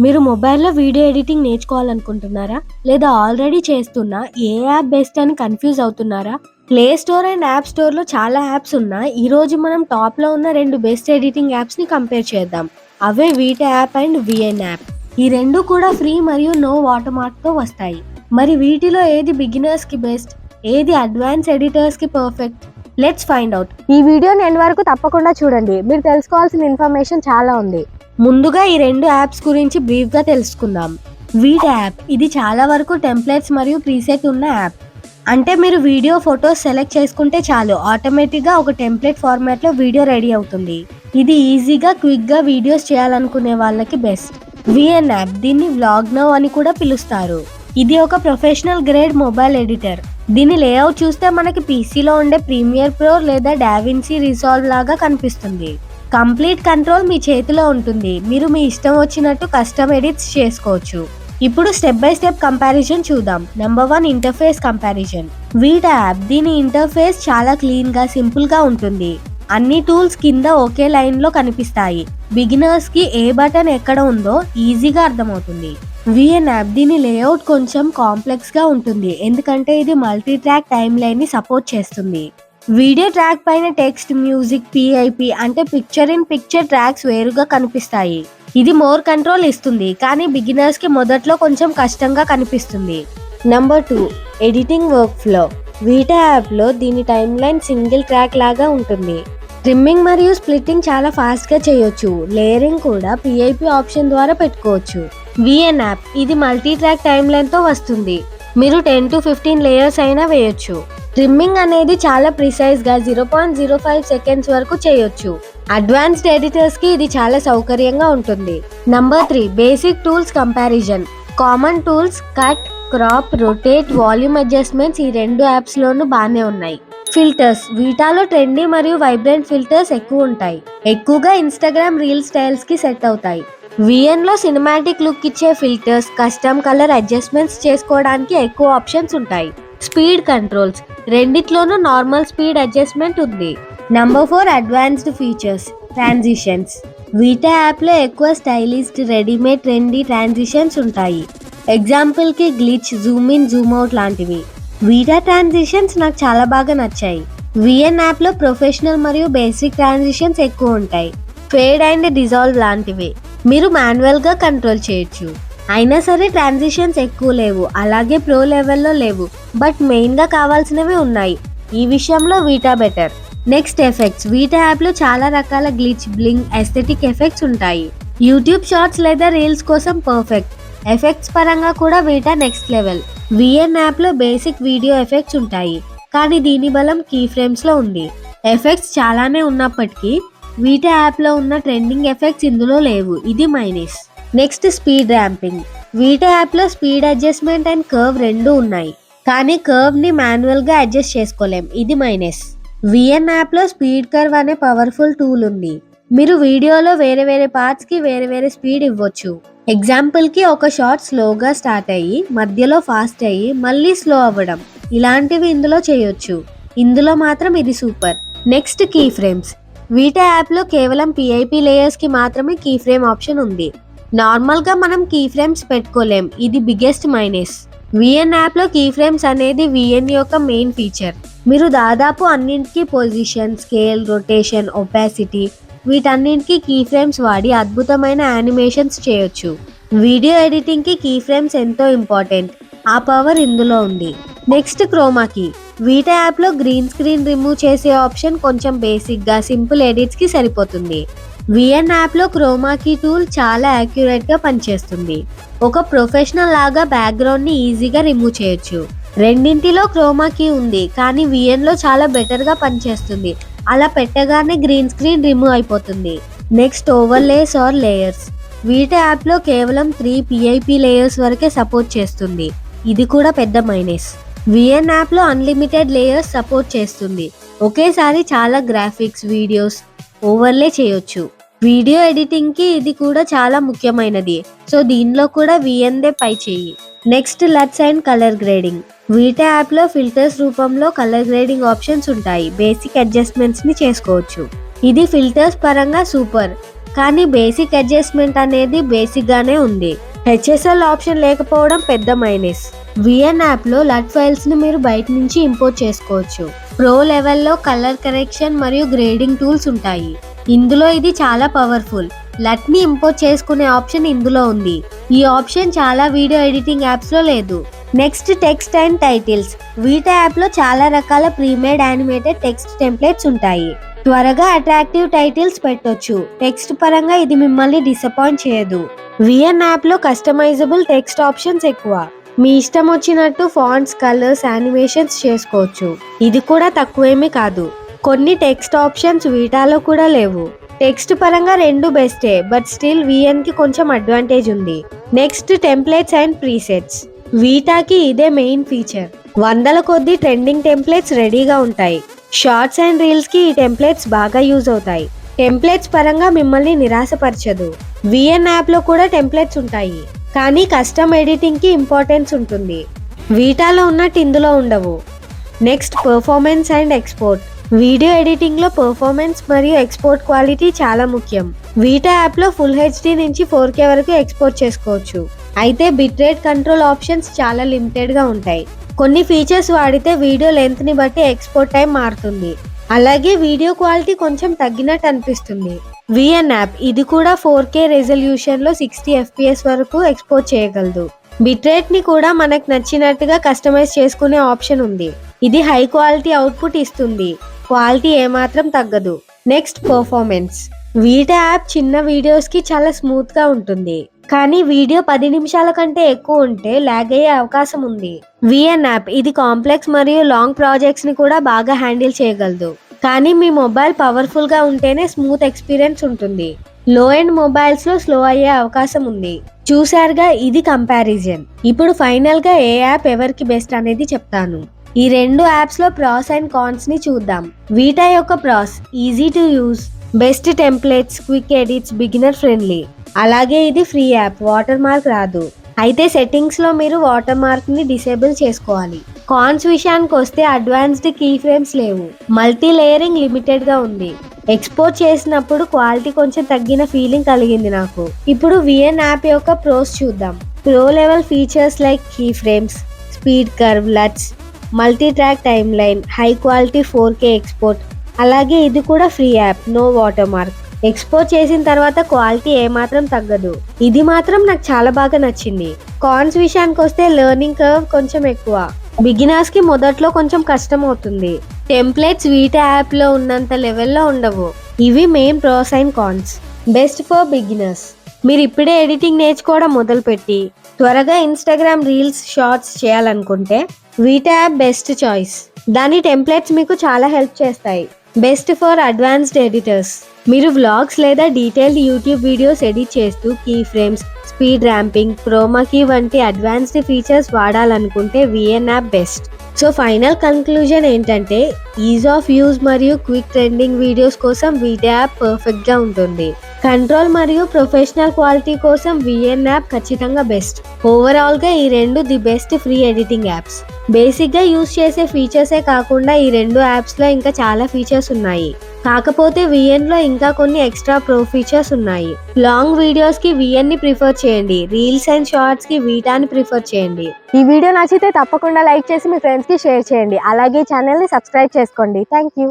మీరు మొబైల్‌లో video editing నేర్చుకోవాలనుకుంటున్నారా? లేదా ఆల్రెడీ చేస్తున్నా ఏ యాప్ బెస్ట్ అని కన్‌ఫ్యూజ్ అవుతున్నారా? ప్లే స్టోర్ అండ్ యాప్ స్టోర్‌లో చాలా యాప్స్ ఉన్నా, ఈరోజు మనం టాప్‌లో ఉన్న 2 బెస్ట్ ఎడిటింగ్ యాప్స్‌ని కంపేర్ చేద్దాం. అవే Vita app and VN app. ఈ 2 కూడా ఫ్రీ మరియు నో వాటర్‌మార్క్‌తో వస్తాయి. మరి వీటిలో ఏది బిగినర్స్‌కి బెస్ట్? ఏది అడ్వాన్స్ ఎడిటర్స్‌కి పర్ఫెక్ట్? Let's find out. ఈ వీడియోని ఎండ్ వరకు తప్పకుండా చూడండి. మీరు తెలుసుకోవాల్సిన ఇన్ఫర్మేషన్ చాలా ఉంది. ముందుగా ఈ 2 యాప్స్ గురించి బ్రీఫ్‌గా తెలుసుకుందాం. వీటా యాప్ ఇది చాలా వరకు టెంప్లెట్స్ మరియు ప్రీసెట్ ఉన్న యాప్. అంటే మీరు వీడియో, ఫోటోస్ సెలెక్ట్ చేసుకుంటే చాలు ఆటోమేటిక్‌గా ఒక టెంప్లెట్ ఫార్మాట్‌లో వీడియో రెడీ అవుతుంది. ఇది ఈజీగా, క్విక్‌గా వీడియోస్ చేయాలనుకునే వాళ్ళకి బెస్ట్. విఎన్ యాప్ దీన్ని వ్లాగ్ నౌ అని కూడా పిలుస్తారు. ఇది ఒక ప్రొఫెషనల్ గ్రేడ్ మొబైల్ ఎడిటర్. దీని లేఅవుట్ చూస్తే మనకి పీసీలో ఉండే ప్రీమియర్ ప్రో లేదా డావిన్సీ రిజాల్వ్ లాగా కనిపిస్తుంది. కంప్లీట్ కంట్రోల్ మీ చేతిలో ఉంటుంది. మీరు మీ ఇష్టం వచ్చినట్టు కస్టమ్ ఎడిట్స్ చేసుకోవచ్చు. ఇప్పుడు స్టెప్ బై స్టెప్ కంపారిజన్ చూద్దాం. Number 1 interface comparison. Vita app దీని ఇంటర్ఫేస్ చాలా క్లీన్ గా, సింపుల్ గా ఉంటుంది. అన్ని టూల్స్ కింద ఒకే లైన్ లో కనిపిస్తాయి. బిగినర్స్ కి ఏ బటన్ ఎక్కడ ఉందో ఈజీగా అర్థమవుతుంది. విఎన్ యాప్ దీని లేఅవుట్ కొంచెం కాంప్లెక్స్ గా ఉంటుంది, ఎందుకంటే ఇది మల్టీ ట్రాక్ టైమ్ లైన్ ని సపోర్ట్ చేస్తుంది. వీడియో ట్రాక్ పైన టెక్స్ట్, మ్యూజిక్, పిఐపి అంటే పిక్చర్ ఇన్ పిక్చర్ ట్రాక్స్ వేరుగా కనిపిస్తాయి. ఇది మోర్ కంట్రోల్ ఇస్తుంది, కానీ బిగినర్స్ కి మొదట్లో కొంచెం కష్టంగా కనిపిస్తుంది. Number 2 editing work flow. Vita app లో దీని టైమ్ లైన్ సింగిల్ ట్రాక్ లాగా ఉంటుంది. ట్రిమ్మింగ్ మరియు స్ప్లిట్టింగ్ చాలా ఫాస్ట్ గా చేయొచ్చు. లేయరింగ్ కూడా పిఐపి ఆప్షన్ ద్వారా పెట్టుకోవచ్చు. విఎన్ యాప్ ఇది మల్టీ ట్రాక్ టైమ్ లైన్ తో వస్తుంది. మీరు 10 to 15 లేయర్స్ అయినా వేయొచ్చు. ట్రిమ్మింగ్ అనేది చాలా ప్రిసైజ్ గా 0.05 సెకండ్స్ వరకు చేయొచ్చు. అడ్వాన్స్డ్ ఎడిటర్స్ కి ఇది చాలా సౌకర్యంగా ఉంటుంది. Number 3 basic tools comparison. Common tools cut, crop, rotate, volume adjustments ఈ 2 యాప్స్ లోనూ బాగానే ఉన్నాయి. ఫిల్టర్స్ వీటాలో ట్రెండీ మరియు వైబ్రెంట్ ఫిల్టర్స్ ఎక్కువ ఉంటాయి. ఎక్కువగా ఇన్స్టాగ్రామ్ రీల్ స్టైల్స్ కి సెట్ అవుతాయి. విఎన్ లో సినిమాటిక్ లుక్ ఇచ్చే ఫిల్టర్స్, కస్టమ్ కలర్ అడ్జస్ట్మెంట్స్ చేసుకోవడానికి ఎక్కువ ఆప్షన్స్ ఉంటాయి. స్పీడ్ కంట్రోల్స్ రెండిట్లోనూ నార్మల్ స్పీడ్ అడ్జస్ట్మెంట్ ఉంది. Number 4 advanced features. Transitions. Vita app లో ఎక్కువ స్టైలిస్ట్, రెడీమేడ్, ట్రెండీ ట్రాన్సిషన్స్ ఉంటాయి. ఎగ్జాంపుల్ కి glitch, Zoom in, Zoom out లాంటివి. వీటా ట్రాన్సిషన్స్ నాకు చాలా బాగా నచ్చాయి. విఎన్ యాప్ లో ప్రొఫెషనల్ మరియు బేసిక్ ట్రాన్సిషన్స్ ఎక్కువ ఉంటాయి. ఫేడ్ అండ్ డిజాల్వ్ లాంటివి మీరు మాన్యువల్ గా కంట్రోల్ చేయొచ్చు. అయినా సరే ట్రాన్సిషన్స్ ఎక్కువ లేవు, అలాగే ప్రో లెవెల్లో లేవు, బట్ మెయిన్ గా కావాల్సినవి ఉన్నాయి. ఈ విషయంలో Vita better. Next effects. Vita app లో చాలా రకాల గ్లిచ్, బ్లింగ్, ఎస్థెటిక్ ఎఫెక్ట్స్ ఉంటాయి. యూట్యూబ్ షార్ట్స్ లేదా రీల్స్ కోసం పర్ఫెక్ట్. ఎఫెక్ట్స్ పరంగా కూడా Vita next level. VN app లో బేసిక్ వీడియో ఎఫెక్ట్స్ ఉంటాయి, కానీ దీని బలం కీ ఫ్రేమ్స్ లో ఉంది. ఎఫెక్ట్స్ చాలానే ఉన్నప్పటికీ వీటా యాప్ లో ఉన్న ట్రెండింగ్ ఎఫెక్ట్స్ ఇందులో లేవు, ఇది minus. Next speed ramping. Vita app లో స్పీడ్ అడ్జస్ట్మెంట్ అండ్ కర్వ్ రెండు ఉన్నాయి, కానీ కర్వ్ ని మాన్యువల్ గా అడ్జస్ట్ చేసుకోలేం, ఇది మైనస్. విఎన్ యాప్ లో స్పీడ్ కర్వ్ అనే పవర్ఫుల్ టూల్ ఉంది. మీరు వీడియోలో వేరే వేరే పార్ట్స్ కి వేరే వేరే స్పీడ్ ఇవ్వచ్చు. ఎగ్జాంపుల్ కి ఒక షాట్ స్లోగా స్టార్ట్ అయ్యి మధ్యలో ఫాస్ట్ అయ్యి మళ్ళీ స్లో అవ్వడం, ఇలాంటివి ఇందులో చేయొచ్చు. ఇందులో మాత్రం ఇది super. Next key frames. Vita app లో కేవలం పిఐపి లేయర్స్ కి మాత్రమే కీ ఫ్రేమ్ ఆప్షన్ ఉంది. నార్మల్ గా మనం కీ ఫ్రేమ్స్ పెట్టుకోలేం, ఇది బిగ్గెస్ట్ మైనస్. విఎన్ యాప్ లో కీ ఫ్రేమ్స్ అనేది విఎన్ యొక్క మెయిన్ ఫీచర్. మీరు దాదాపు అన్నింటికి పొజిషన్, స్కేల్, రొటేషన్, ఒపాసిటీ వీటన్నింటికి కీ ఫ్రేమ్స్ వాడి అద్భుతమైన యానిమేషన్స్ చేయొచ్చు. వీడియో ఎడిటింగ్ కి కీ ఫ్రేమ్స్ ఎంతో ఇంపార్టెంట్, ఆ పవర్ ఇందులో ఉంది. Next chroma key. Vita app లో గ్రీన్ స్క్రీన్ రిమూవ్ చేసే ఆప్షన్ కొంచెం బేసిక్ గా, సింపుల్ ఎడిట్స్ కి సరిపోతుంది. విఎన్ యాప్ లో క్రోమా కీ టూల్ చాలా యాక్యురేట్ గా పనిచేస్తుంది. ఒక ప్రొఫెషనల్ లాగా బ్యాక్గ్రౌండ్ ని ఈజీగా రిమూవ్ చేయొచ్చు. రెండింటిలో క్రోమా కీ ఉంది, కానీ విఎన్ లో చాలా బెటర్ గా పనిచేస్తుంది. అలా పెట్టగానే గ్రీన్ స్క్రీన్ రిమూవ్ అయిపోతుంది. Next overlays or layers. Vita app లో కేవలం 3 పిఐపి లేయర్స్ వరకే సపోర్ట్ చేస్తుంది, ఇది కూడా పెద్ద మైనస్. విఎన్ యాప్ లో అన్లిమిటెడ్ లేయర్స్ సపోర్ట్ చేస్తుంది. ఒకేసారి చాలా గ్రాఫిక్స్, వీడియోస్ ఓవర్లే చేయొచ్చు. వీడియో ఎడిటింగ్ కి ఇది కూడా చాలా ముఖ్యమైనది, సో దీనిలో కూడా విఎన్ దే పై చేయి. Next లట్స్ and colour grading. Vita app లో ఫిల్టర్స్ రూపంలో కలర్ గ్రేడింగ్ ఆప్షన్స్ ఉంటాయి. బేసిక్ అడ్జస్ట్మెంట్స్ ని చేసుకోవచ్చు. ఇది ఫిల్టర్స్ పరంగా సూపర్. కానీ బేసిక్ అడ్జస్ట్మెంట్ అనేది బేసిక్ గానే ఉంది. హెచ్ఎస్ఎల్ ఆప్షన్ లేకపోవడం పెద్ద మైనస్. విఎన్ యాప్ లో లట్ ఫైల్స్ ని మీరు బయట నుంచి ఇంపోర్ట్ చేసుకోవచ్చు. ప్రో లెవెల్లో కలర్ కరెక్షన్ మరియు గ్రేడింగ్ టూల్స్ ఉంటాయి. ఇందులో ఇది చాలా పవర్ఫుల్. లట్ ని ఇంపోర్ట్ చేసుకునే ఆప్షన్ ఇందులో ఉంది. ఈ ఆప్షన్ చాలా వీడియో ఎడిటింగ్ యాప్స్ లో లేదు. Next text and titles. Vita app లో చాలా రకాల ప్రీమేడ్ యానిమేటెడ్ టెక్స్ట్ టెంప్లెట్స్ ఉంటాయి. త్వరగా అట్రాక్టివ్ టైటిల్స్ పెట్టొచ్చు. టెక్స్ట్ పరంగా ఇది మిమ్మల్ని డిసప్పాయింట్ చేయదు. విఎన్ యాప్ లో కస్టమైజబుల్ టెక్స్ట్ ఆప్షన్స్ ఎక్కువ. మీ ఇష్టం వచ్చినట్టు ఫాంట్స్, కలర్స్, యానిమేషన్స్ చేసుకోవచ్చు. ఇది కూడా తక్కువేమీ కాదు. కొన్ని టెక్స్ట్ ఆప్షన్స్ వీటాలో కూడా లేవు. టెక్స్ట్ పరంగా రెండు బెస్టే, బట్ స్టిల్ విఎన్ కి కొంచెం అడ్వాంటేజ్ ఉంది. Next templates and presets. వీటాకి ఇదే మెయిన్ ఫీచర్. వందల కొద్ది ట్రెండింగ్ టెంప్లెట్స్ రెడీగా ఉంటాయి. షార్ట్స్ అండ్ రీల్స్ కి ఈ టెంప్లెట్స్ బాగా యూజ్ అవుతాయి. టెంప్లెట్స్ పరంగా మిమ్మల్ని నిరాశపరచదు. విఎన్ యాప్ లో కూడా టెంప్లెట్స్ ఉంటాయి, కానీ కస్టమ్ ఎడిటింగ్ కి ఇంపార్టెన్స్ ఉంటుంది. వీటాలో ఉన్నట్టు ఇందులో ఉండవు. Next performance and export. Video editing లో పర్ఫార్మెన్స్ మరియు ఎక్స్పోర్ట్ క్వాలిటీ చాలా ముఖ్యం. వీటా యాప్ లో ఫుల్ హెచ్డి నుంచి 4K వరకు ఎక్స్పోర్ట్ చేసుకోవచ్చు. అయితే బిట్ రేట్ కంట్రోల్ ఆప్షన్స్ చాలా లిమిటెడ్ గా ఉంటాయి. కొన్ని ఫీచర్స్ వాడితే వీడియో లెంత్ ని బట్టి ఎక్స్పోర్ట్ టైం మారుతుంది. అలాగే వీడియో క్వాలిటీ కొంచెం తగ్గినట్టు అనిపిస్తుంది. విఎన్ యాప్ ఇది కూడా 4K రెజల్యూషన్ లో 60 FPS వరకు ఎక్స్పోర్ట్ చేయగలదు. బిట్ రేట్ ని కూడా మనకు నచ్చినట్టుగా కస్టమైజ్ చేసుకునే ఆప్షన్ ఉంది. ఇది హై క్వాలిటీ అవుట్పుట్ ఇస్తుంది. క్వాలిటీ ఏమాత్రం తగ్గదు. Next performance. వీటా యాప్ చిన్న వీడియోస్ కి చాలా స్మూత్ గా ఉంటుంది, కానీ వీడియో 10 నిమిషాల కంటే ఎక్కువ ఉంటే లాగ్ అయ్యే అవకాశం ఉంది. విఎన్ యాప్ ఇది కాంప్లెక్స్ మరియు లాంగ్ ప్రాజెక్ట్స్ ని కూడా బాగా హ్యాండిల్ చేయగలదు, కానీ మీ మొబైల్ పవర్ఫుల్ గా ఉంటేనే స్మూత్ ఎక్స్పీరియన్స్ ఉంటుంది. లో ఎండ్ మొబైల్స్ లో స్లో అయ్యే అవకాశం ఉంది. చూసారుగా, ఇది కంపారిజన్. ఇప్పుడు ఫైనల్ గా ఏ యాప్ ఎవరికి బెస్ట్ అనేది చెప్తాను. ఈ రెండు యాప్స్ లో ప్రాస్ అండ్ కాన్స్ ని చూద్దాం. వీటా యొక్క pros: easy to use, best templates, quick edits, beginner friendly. అలాగే ఇది ఫ్రీ యాప్, వాటర్ మార్క్ రాదు. అయితే సెట్టింగ్స్ లో మీరు వాటర్ మార్క్ ని డిసేబుల్ చేసుకోవాలి. కాన్స్ విషయానికి వస్తే అడ్వాన్స్డ్ కీ ఫ్రేమ్స్ లేవు, మల్టీ లేయరింగ్ లిమిటెడ్ గా ఉంది. ఎక్స్పోర్ట్ చేసినప్పుడు క్వాలిటీ కొంచెం తగ్గిన ఫీలింగ్ కలిగింది నాకు. ఇప్పుడు విఎన్ యాప్ యొక్క ప్రోస్ చూద్దాం. Pro level features like key frames, speed curve, LUTs, multi track timeline, high quality 4K export. అలాగే ఇది కూడా free app, no watermark. Export చేసిన తర్వాత క్వాలిటీ ఏమాత్రం తగ్గదు. ఇది మాత్రం నాకు చాలా బాగా నచ్చింది. కాన్స్ విషయానికి వస్తే లెర్నింగ్ కర్వ్ కొంచెం ఎక్కువ. బిగినర్స్ కి మొదట్లో కొంచెం కష్టం అవుతుంది. టెంప్లెట్స్ వీటా యాప్ లో ఉన్నంత లెవెల్లో ఉండవు. ఇవి main pros and cons. Best for beginners. మీరు ఇప్పుడే ఎడిటింగ్ నేర్చుకోవడం మొదలుపెట్టి త్వరగా ఇన్స్టాగ్రామ్ రీల్స్, షార్ట్స్ చేయాలనుకుంటే వీటా యాప్ బెస్ట్ చాయిస్. దాని టెంప్లెట్స్ మీకు చాలా హెల్ప్ చేస్తాయి. Best for advanced editors. మీరు వ్లాగ్స్ లేదా డీటెయిల్డ్ యూట్యూబ్ వీడియోస్ ఎడిట్ చేస్తూ key frames, speed ramping, chroma key వంటి అడ్వాన్స్డ్ ఫీచర్స్ వాడాలనుకుంటే VN app best. So final conclusion ఏంటంటే, ఈజ్ ఆఫ్ యూజ్ మరియు క్విక్ ట్రెండింగ్ వీడియోస్ కోసం వీటా యాప్ పర్ఫెక్ట్ గా ఉంటుంది. కంట్రోల్ మరియు ప్రొఫెషనల్ క్వాలిటీ కోసం విఎన్ యాప్ ఖచ్చితంగా బెస్ట్. ఓవరాల్ గా ఈ రెండు the best free editing apps. Basic గా యూజ్ చేసే ఫీచర్సే కాకుండా ఈ రెండు యాప్స్ లో ఇంకా చాలా ఫీచర్స్ ఉన్నాయి. కాకపోతే విఎన్ లో ఇంకా కొన్ని ఎక్స్ట్రా ప్రో ఫీచర్స్ ఉన్నాయి. లాంగ్ వీడియోస్ కి విఎన్ ని ప్రిఫర్ చేయండి. రీల్స్ అండ్ షార్ట్స్ కి వీటాని ప్రిఫర్ చేయండి. ఈ వీడియో నచ్చితే తప్పకుండా లైక్ చేసి మీ ఫ్రెండ్స్ కి షేర్ చేయండి. అలాగే ఛానల్ ని సబ్స్క్రైబ్ చేసుకోండి. Thank you.